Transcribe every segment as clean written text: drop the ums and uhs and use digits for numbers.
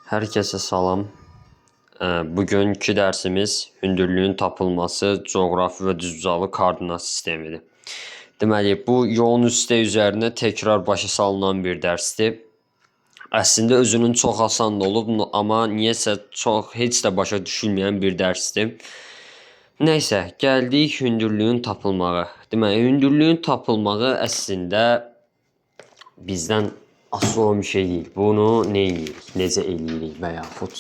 Herkese salam. Bugünkü dərsimiz hündürlüğün tapılması, coğrafi və düzbucaqlı koordinat sistemidir. Deməli, bu yolun üstə üzərinə təkrar başa salınan bir dərsdir. Əslində özünün çox asan da olub, amma niyəsə heç də başa düşülməyən bir dərsdir. Nəysə, gəldik hündürlüyün tapılmağı. Deməli, hündürlüyün tapılmağı əslində bizdən asılı olan bir şey deyil. Bunu nə edirik, necə eləyirik və yaxud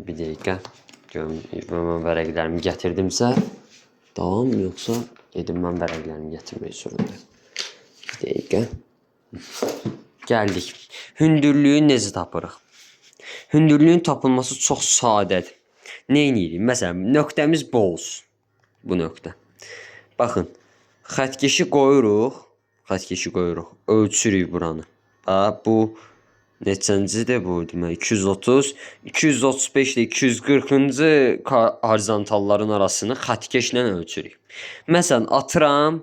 bir dəqiqə görüm, mən vərəqlərimi gətirdimsə davam, yoxsa gedim mən vərəqlərimi gətirmək zorundayım. Bir dəqiqə. Gəldik. Hündürlüyü necə tapırıq? Hündürlüyün tapılması çox sadədir. Nə edirik? Məsələn, nöqtəmiz bu olsun. Bu nöqtə. Baxın, xəttkeşi qoyuruq. Ölçürük buranı. Bu neçəncidir bu? Demək 230, 235 ilə 240-cı horizontalların arasını xəttkeşlə ölçürük. Məsələn, atıram,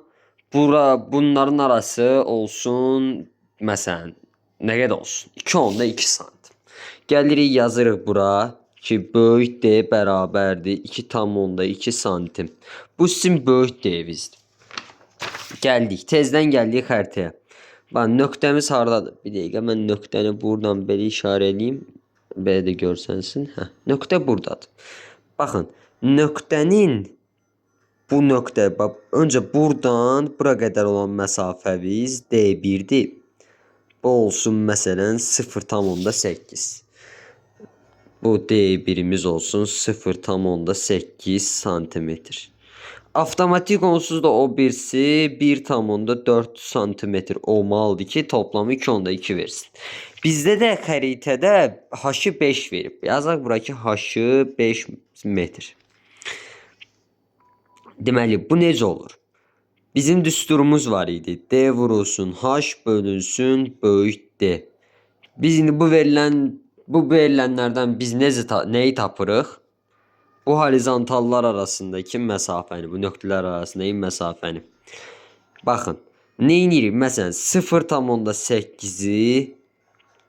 bunların arası olsun, məsələn, nə qədər olsun? 2.2 santim. Gəlirik, yazırıq bura ki, böyük D bərabərdir 2.2 santim. Bu sizin böyük D-vizdir. Gəldik, tezdən gəldik xəritəyə. Bax, nöqtəmiz haradadır? Bir dəqiqə, mən nöqtəni buradan belə işarə edeyim. Belə də görsənsin. Nöqtə buradadır. Baxın, nöqtənin bu nöqtə, öncə buradan bura qədər olan məsafəmiz D1-dir. Bu olsun, məsələn, 0.8. Bu D1-imiz olsun 0.8 santimetr. Avtomatik onsuz da o birisi 1.4 santimetr olmalıdır ki, toplamı 2.2 versin. Bizdə də xəritədə H-ı 5 verib. Yazaq bura ki, H-ı 5 metr. Deməli, bu necə olur? Bizim düsturumuz var idi. D vurulsun, H bölünsün, böyük D. Biz indi bu verilənlərdən biz nəyi tapırıq? Bu horizontallar arasındakı məsafəni, bu nöqtələr arasındakı məsafəni. Baxın, nə edirik? Məsələn, 0.8-i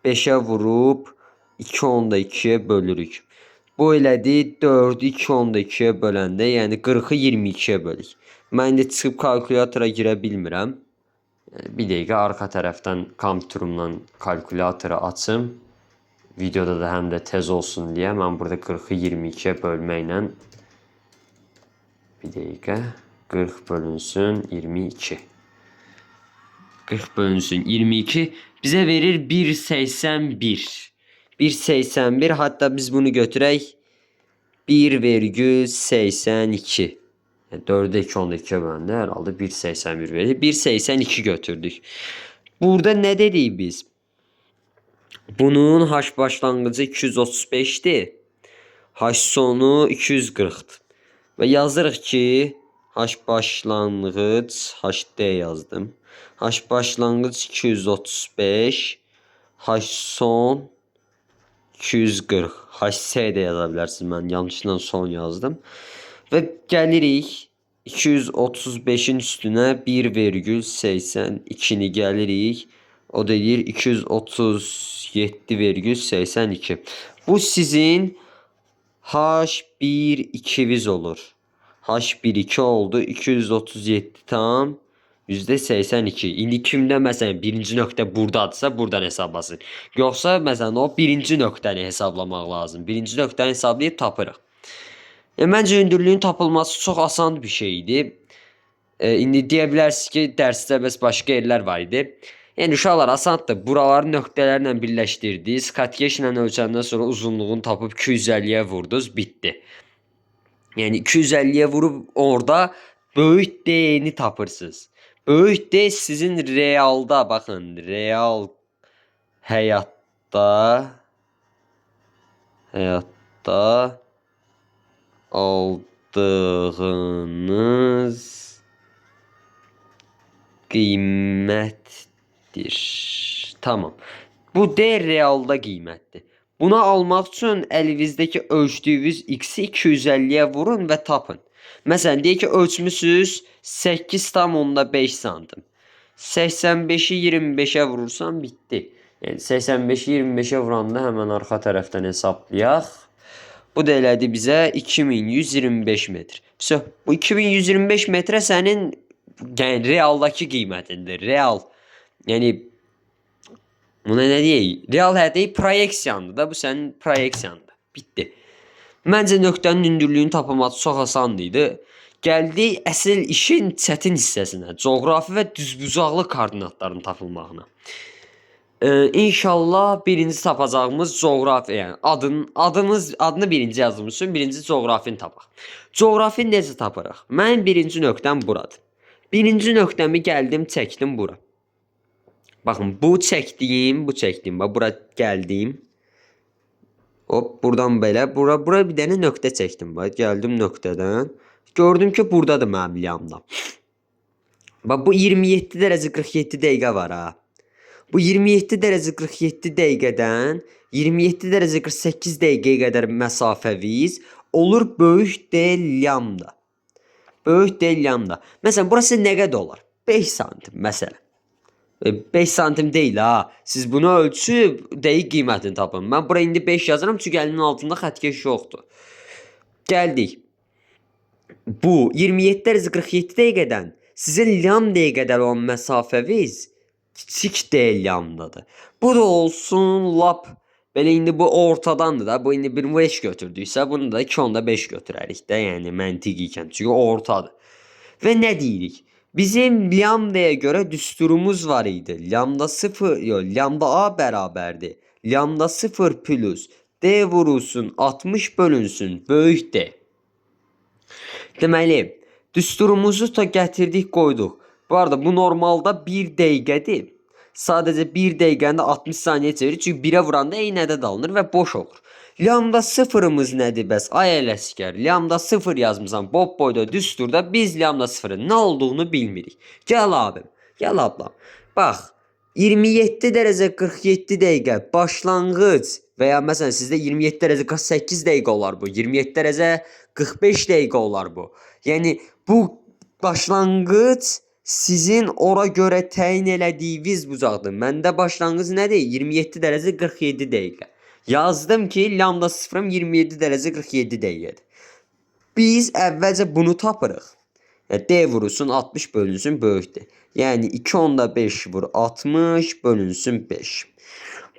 5-ə vurub 2.2-yə bölürük. Bu elədir 4-ü 2.2-yə böləndə, yəni 40-ı 22-yə bölük. Mən indi çıxıb kalkulatora girə bilmirəm. Bir dəqiqə arxa tərəfdən kompüterumdan kalkulatoru açım. Videoda da həm də tez olsun deyə mən burada 40-ı 22-yə bölməklə bir dəqiqə 40 bölünsün 22. 40 bölünsün 22 bizə verir 1.81. 1.81, hatta biz bunu götürək 1.82. 4'e 2.2'ye böləndə hər halda 1.81 verir. 1.82 götürdük. Burada nə dedik biz? Bunun H başlanğıcı 235'dir. H sonu 240'dır. Və yazırıq ki, H başlanğıc, HD yazdım. H başlanğıc 235, H son 240. HS də yaza bilərsiniz. Mən yanlışla son yazdım. Və gəlirik 235'in üstünə 1,82'ni gəlirik. O deyir 237,82. Bu sizin H12'viz olur. H12 oldu. 237 tam %82. İndi kimdə məsələn birinci nöqtə buradadırsa buradan hesablasın. Yoxsa məsələn o birinci nöqtəni hesablamaq lazım. Birinci nöqtəni hesablayıb tapırıq. Məncə hündürlüyün tapılması çox asan bir şeydir. İndi deyə bilərsiniz ki, dərsdə bəs başqa yerlər var idi. Yəni uşaqlar asandır. Buraları nöqtələrlə birləşdirdiniz. Xəttkeşlə ölçəndən sonra uzunluğunu tapıb 250'yə vurdunuz, bitdi. Yəni 250'yə vurub orada böyük D-ni tapırsınız. Böyük D sizin realda, baxın, real həyatda aldığınız qiymətdir. Tamam. Bu D realda qiymətdir. Buna almaq üçün əlinizdəki ölçdüyünüz X-i 250'yə vurun və tapın. Məsələn, deyək ki, ölçmüsünüz 8.5 santim. 85'i 25'e vurursan bitdi. Yəni 85-i 25-ə vuranda həmən arxa tərəfdən hesablayaq. Bu da elədi bizə 2125 metr. Vəsə, bu 2125 metrə sənin yəni realdakı qiymətindir. Real. Yəni buna nə deyək? Real hədəyi proyeksiyandır da. Bu sənin proyeksiyandır. Bitdi. Məncə nöqtənin hündürlüyünü tapılması çox asandı idi. Gəldik əsl işin çətin hissəsinə. Coğrafi və düzbucaqlı koordinatların tapılmağına. İnşallah birinci tapacağımız coğrafi, yəni adını birinci yazdığımız üçün birinci coğrafini tapaq. Coğrafi necə tapırıq? Mənim birinci nöqtəm buradır. Birinci nöqtəmi gəldim, çəkdim bura. Baxın, bu çəkdiyim, bax bura gəldim. Hop, buradan belə, bura bir dənə nöqtə çəkdim. Bax, gəldim nöqtədən. Gördüm ki, buradadır mənim lambda. Bax, bu 27 dərəcə 47 dəqiqə var ha. Bu 27 dərəcə 47 dəqiqədən 27 dərəcə 48 dəqiqəyə qədər məsafəviz olur böyük D lambda. Böyük D lambda. Məsələn, burası nə qədər olar? 5 santim məsələn. 5 santim deyil ha. Siz bunu ölçüb dəqiq qiymətini tapın. Mən bura indi 5 yazıram çünki əlimin altında xəttkeş yoxdur. Gəldik. Bu 27 dərəcə 47 dəqiqədən sizin lambdaya qədər olan məsafəviz kiçik D lambdadır. Bu da olsun lap belə indi bu ortadandır da. Bu indi bir 5 götürdüksə bunu da 2.5 götürərik də. Yəni məntiqikən çünki ortadır. Və nə deyirik? Bizim lambdaya görə düsturumuz var idi. Lambda 0, lambda A bərabərdir. Lambda 0 plus D vurulsun 60 bölünsün böyük D. Deməli, düsturumuzu da gətirdik, qoyduq. Bu arada bu normalda 1 dəqiqədir. Sadəcə 1 dəqiqəni 60 saniyə çevirir. Çünki 1-ə vuranda eyni ədəd alınır və boş olur. Lambda 0'ımız nədir bəs? Ay ələskər, lambda 0 yazmısan bob boyda düsturda biz lambda 0'ın nə olduğunu bilmirik. Gəl abim, gəl ablam. Bax, 27 dərəcə 47 dəqiqə başlanğıc və ya məsələn sizdə 27 dərəcə 48 dəqiqə olar bu. 27 dərəcə 45 dəqiqə olar bu. Yəni bu başlanğıc sizin ora görə təyin elədiyiniz bucaqdır. Məndə başlanğıc nədir? 27 dərəcə 47 dəqiqə. Yazdım ki, lambda 0'ım 27 dərəcə 47 dəqiqədir. Biz əvvəlcə bunu tapırıq. D vurulsun 60 bölünsün böyükdür. Yəni 2.5 vur 60 bölünsün 5.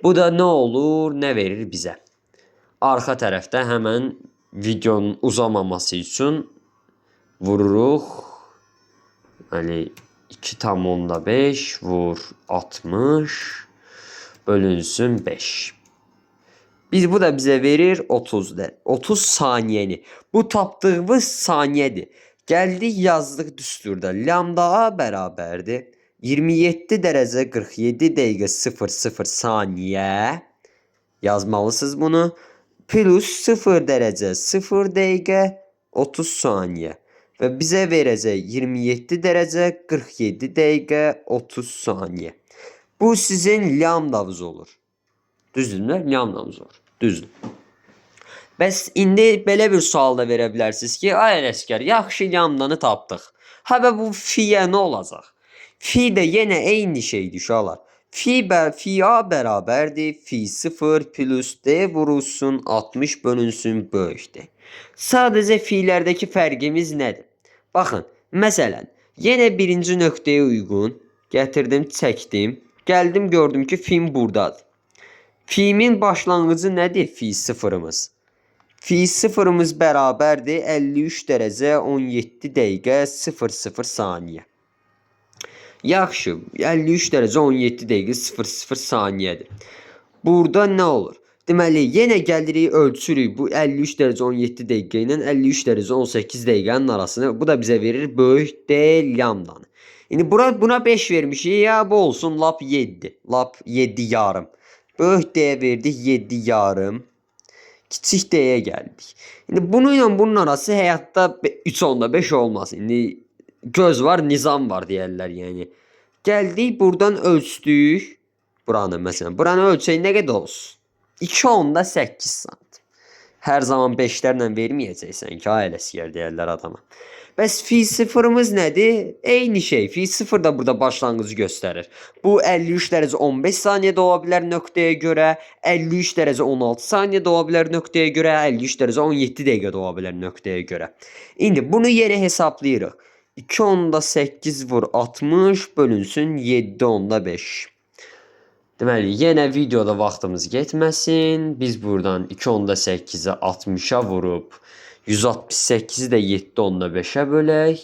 Bu da nə olur, nə verir bizə? Arxa tərəfdə həmən videonun uzamaması üçün vururuq. Yəni 2.5 vur 60 bölünsün 5. Bu da bizə verir 30 saniyəni. Bu tapdığımız saniyədir. Gəldik yazdıq düsturda. Lambda A bərabərdir. 27 dərəcə 47 dəqiqə 00 saniyə. Yazmalısınız bunu. Plus 0 dərəcə 0 dəqiqə 30 saniyə. Və bizə verəcək 27 dərəcə 47 dəqiqə 30 saniyə. Bu sizin lambdavız olur. Düzdürmü? Lambdamız olur. Düzdür. Bəs indi belə bir sual da verə bilərsiniz ki, ay ələskər, yaxşı lambdanı tapdıq. Həbə bu fiyə nə olacaq? Fi də yenə eyni şeydir uşaqlar. Fi A bərabərdir. Fi 0 plus D vurulsun 60 bölünsün böyükdür. Sadəcə filərdəki fərqimiz nədir? Baxın, məsələn, yenə birinci nöqtəyə uyğun gətirdim, çəkdim. Gəldim, gördüm ki, fim buradadır. Fimin başlanğıcı nədir? Fi 0'ımız. Fi 0'ımız bərabərdir 53 dərəcə 17 dəqiqə 00 saniyə. Yaxşı, 53 dərəcə 17 dəqiqə 00 saniyədir. Burada nə olur? Deməli, yenə gəlirik, ölçürük bu 53 dərəcə 17 dəqiqə ilə 53 dərəcə 18 dəqiqənin arasını. Bu da bizə verir böyük D lambdanı. İndi buna 5 vermişik, ya bu olsun lap 7. Lap 7 yarım. Böyük D-yə verdik 7 yarım. Kiçik D-yə gəldik. İndi bunu ilə bunun arası həyatda 3.5 olmaz. İndi göz var, nizam var deyərlər yəni. Gəldik, buradan ölçdük. Buranı məsələn. Buranı ölçək nə qədər olsun? 2.8 santim. Hər zaman 5'lərlə verməyəcəksən ki, ailəskər deyərlər adama. Bəs fi sıfırımız nədir? Eyni şey. Fi sıfır da burada başlanğıcı göstərir. Bu 53 dərəcə 15 saniyədə ola bilər nöqtəyə görə, 53 dərəcə 16 saniyədə ola bilər nöqtəyə görə, 53 dərəcə 17 dəqiqədə ola bilər nöqtəyə görə. İndi bunu yenə hesablayırıq. 2.8 vur 60 bölünsün 7.5. Deməli, yenə videoda vaxtımız getməsin. Biz buradan 2.8-i 60-a vurub 168-i də 7.5-ə bölək.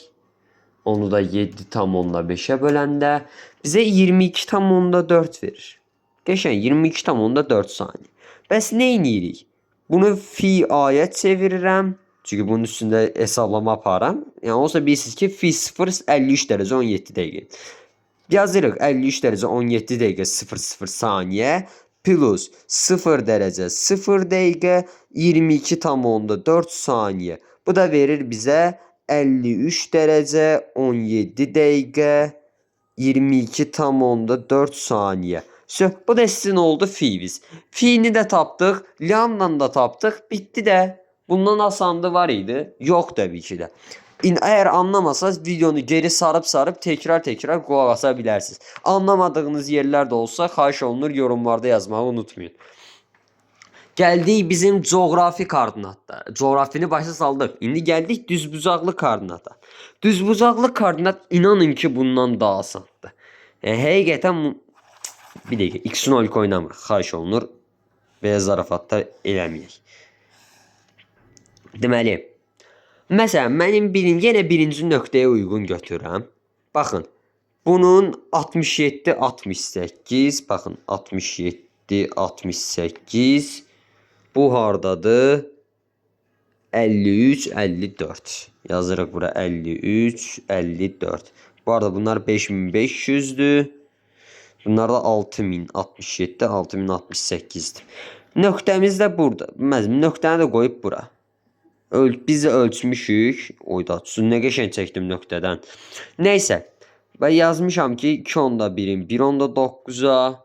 Onu da 7.5-ə böləndə bizə 22.4 verir. Qəşəng 22.4 saniyə. Bəs nə edirik? Bunu fi aya çevirirəm. Çünki bunun üstündə hesablama aparam. Yəni olsa bilirsiniz ki, fi 0 53 dərəcə 17 dəqiqə. Yazırıq 53 dərəcə 17 dəqiqə 00 saniyə plus 0 dərəcə 0 dəqiqə 22.4 saniyə. Bu da verir bizə 53 dərəcə 17 dəqiqə 22.4 saniyə. Bu da sizin oldu fi'miz. Fi'ni də tapdıq, lambda da tapdıq, bitdi də. Bundan asandı var idi? Yox təbii ki də. Əgər anlamasanız videonu geri sarıb tekrar qulaq asa bilərsiniz. Anlamadığınız yerlər də olsa xahiş olunur yorumlarda yazmağı unutmayın. Gəldik bizim coğrafi koordinatda. Coğrafini başa saldıq. İndi gəldik düzbucaqlı koordinata. Düzbucaqlı koordinat inanın ki bundan daha asandır. Həqiqətən bir dəqiqə x-0 oynamırıq. Xahiş olunur və zarafatlar eləməyək. Deməli, məsələn, mənim yenə birinci nöqtəyə uyğun götürürəm. Baxın, bunun 67-68, baxın, 67-68, bu hardadır? 53-54. Yazırıq bura 53-54. Bu arada bunlar 5500'dür. Bunlar da 6067-6068'dir. Nöqtəmiz də burada. Nöqtəni də qoyub bura. Biz ölçmüşük. Oyda nə qəşəng çəkdim nöqtədən. Neysə. Və yazmışam ki 2.1'in 1.9'a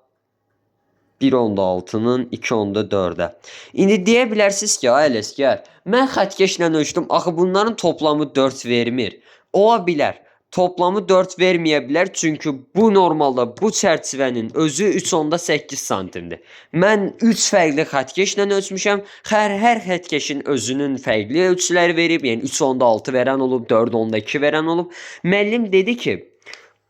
1.6'nın 2.4'ə. İndi deyə bilərsiniz ki, ay Ələsgər, mən xəttkeşlə ölçdüm. Axı bunların toplamı 4 vermir. Ola bilər. Toplamı 4 verməyə bilər. Çünki bu normalda bu çərçivənin özü 3.8 santimdir. Mən 3 fərqli xəttkeşlə ölçmüşəm. Hər xəttkeşin özünün fərqli ölçüləri verib. Yəni 3.6 verən olub, 4.2 verən olub. Müəllim dedi ki,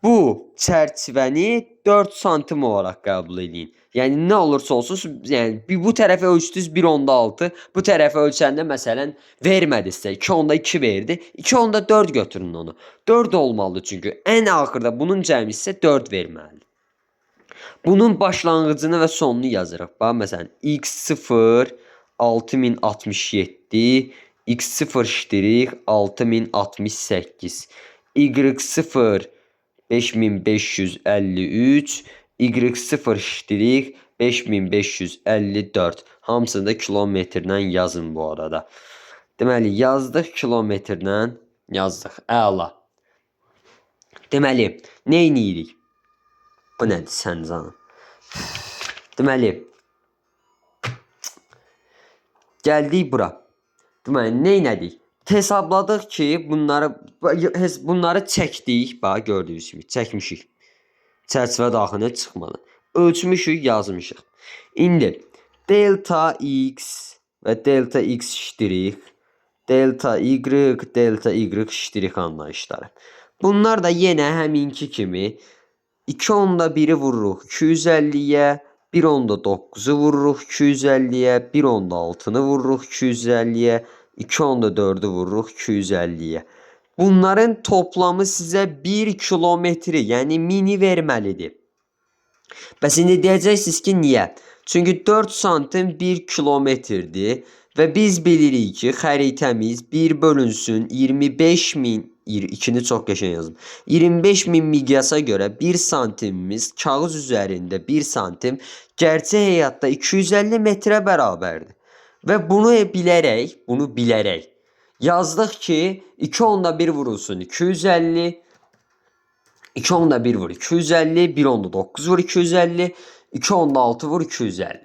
bu çərçivəni 4 santim olaraq qəbul edin. Yəni nə olursa olsun, yəni bu tərəfə ölçdünüz 1.6, bu tərəfə ölçəndə məsələn vermədinizsə 2.2 verdi, 2.4 götürün onu. 4 olmalıdır çünki ən axırda bunun cəmi isə 4 verməlidir. Bunun başlanğıcını və sonunu yazırıq. Bax məsələn x0 6067, x0 6068, y0 5553, y0 5554. Hamısını da kilometrlə yazın bu arada. Deməli, yazdıq kilometrlə, yazdıq. Əla. Deməli, nə edirik? Bu nədir sən canım? Deməli, gəldik bura. Deməli, nə edirik? Hesabladıq ki, bunları çəkdik. Bax, gördüyünüz kimi, çəkmişik. Çərçivə daxilinə çıxmadı. Ölçmüşük, yazmışıq. İndi, delta x və delta x ştirik, delta y ştirik anlayışları. Bunlar da yenə həminki kimi 2.1'i vururuq 250'yə, 1.9'u vururuq 250'yə, 1.6'nı vururuq 250'yə, 2.4'ü vururuq 250'yə. Bunların toplamı sizə 1 kilometri, yəni mini verməlidir. Bəs indi deyəcəksiniz ki, niyə? Çünki 4 santim 1 kilometrdir və biz bilirik ki, xəritəmiz 1 bölünsün 25.000, 2'ni çox qəşəng yazdım. 25.000 miqyasa görə 1 santimimiz kağız üzərində 1 santim gerçək həyatda 250 metrə bərabərdir. Və bunu bilərək yazdıq ki 2.1 vurulsun 250, 2.1 vur 250, 1.9 vur 250, 2.6 vur 250.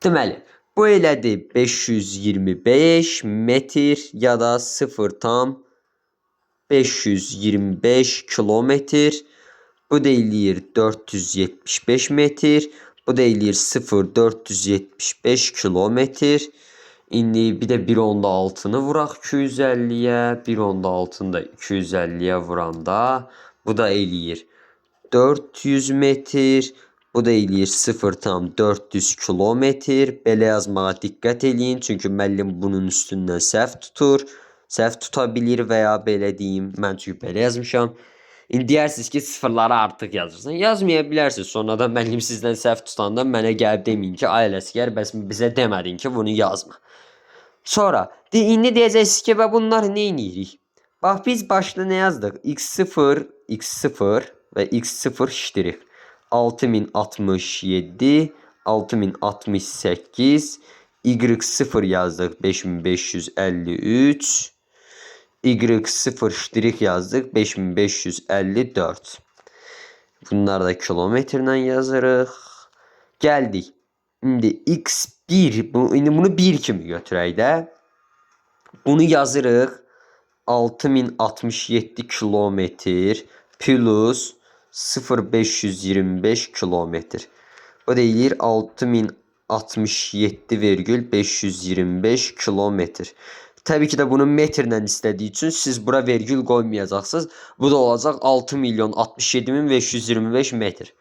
Deməli, bu elədir 525 metr ya da 0,5 525 kilometr. Bu da eləyir 475 metr. Bu da eləyir 0,475 kilometr. İndi bir də 1.6-nı vuraq 250-yə. 1.6-nı da 250-yə vuranda bu da eləyir 400 metr. Bu da eləyir 0,400 kilometr. Belə yazmağa diqqət eləyin. Çünki müəllim bunun üstündən səhv tutur. Səhv tuta bilir və ya belə deyim. Mən çünki belə yazmışam. İndi deyirsiniz ki, sıfırları artıq yazırsan. Yazmaya bilərsiniz. Sonradan müəllim sizdən səhv tutanda mənə gəlib deməyin ki, ay Ələsgər, bəs bizə demədin ki, bunu yazma. Sonra indi deyəcəksiniz ki, və bunlar nə edirik? Bax, biz başda nə yazdıq? x0 və x0 ştirik. 6067, 6068, y0 yazdıq 5553, y0 ştirik yazdıq 5554. Bunlar da kilometrlə yazırıq. Gəldik. İndi x1, indi bunu 1 kimi götürək də. Bunu yazırıq 6067 kilometr plus 0,525 kilometr. Bu da eləyir 6067,525 kilometr. Təbii ki də bunu metrlə istədiyi üçün siz bura vergül qoymayacaqsınız. Bu da olacaq 6.067.525 metr.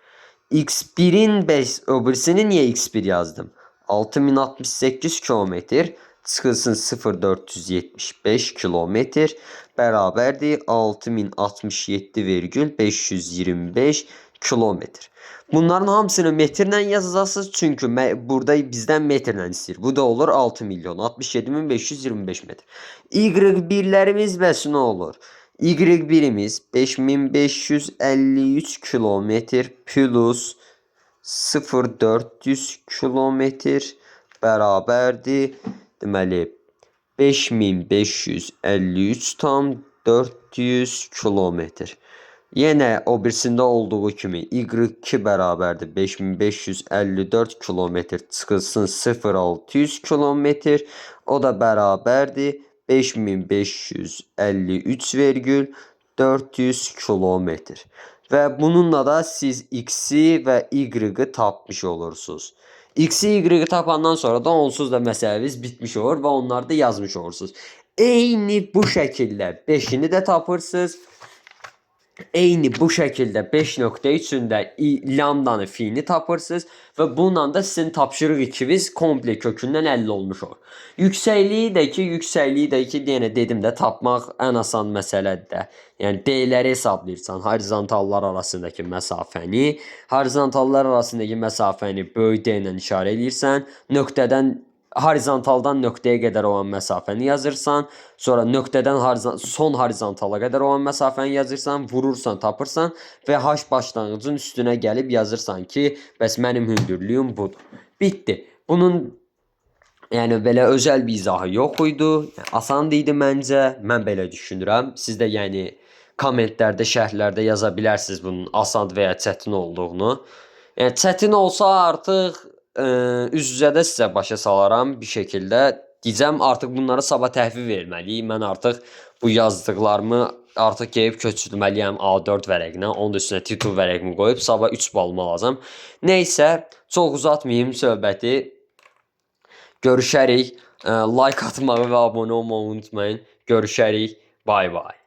x1'in öbürsünü niye x1 yazdım? 6068 kilometr çıxılsın 0,475 kilometr bərabərdir 6067,525 kilometr. Bunların hamısını metrlə yazacaqsınız. Çünki burada bizdən metrlə istəyir. Bu da olur 6.067.525 metr. Y1'lərimiz bəs nə olur? Y1'imiz 5553 kilometr plus 0,400 kilometr bərabərdir. Deməli 5553,400 kilometr. Yenə o birisində olduğu kimi y2 bərabərdir 5554 kilometr çıxılsın 0,600 kilometr. O da bərabərdir 5553,400 kilometr. Və bununla da siz x-i və y-i tapmış olursunuz. X-i y-i tapandan sonra da onsuz da məsələniz bitmiş olur və onları da yazmış olursunuz. Eyni bu şəkildə 5-ini də tapırsınız. Eyni bu şəkildə 5.3-ündə lambdanı fiini tapırsınız və bununla da sizin tapşırıq 2-niz komple kökündən 50 olmuş olur. Yüksəkliyi də ki, yenə dedim də tapmaq ən asan məsələdir də. Yəni D-ləri hesablayırsan, horizontallar arasındakı məsafəni, horizontallar arasındakı məsafəni böyük D ilə işarə edirsən, nöqtədən horizontaldan nöqtəyə qədər olan məsafəni yazırsan, sonra nöqtədən son horizontala qədər olan məsafəni yazırsan, vurursan, tapırsan və H başlanğıcın üstünə gəlib yazırsan ki, bəs mənim hündürlüyüm budur. Bitdi. Bunun yəni belə özəl bir izahı yox idi. Asan idi məncə. Mən belə düşünürəm. Siz də yəni kommentlərdə, şərhlərdə yaza bilərsiniz bunun asan və ya çətin olduğunu. Yəni çətin olsa artıq üz-üzədə sizə başa salaram bir şəkildə. Deyəcəm artıq bunlara sabah təhvil verməliyik. Mən artıq bu yazdıqlarımı artıq gəlib köçürməliyəm A4 vərəqinə. Onun da üstünə titul vərəqimi qoyub sabah 3 balımı alacam. Neysə, çox uzatmayayım söhbəti. Görüşərik. Like atmağı və abunə olmağı unutmayın. Görüşərik. Bay bay.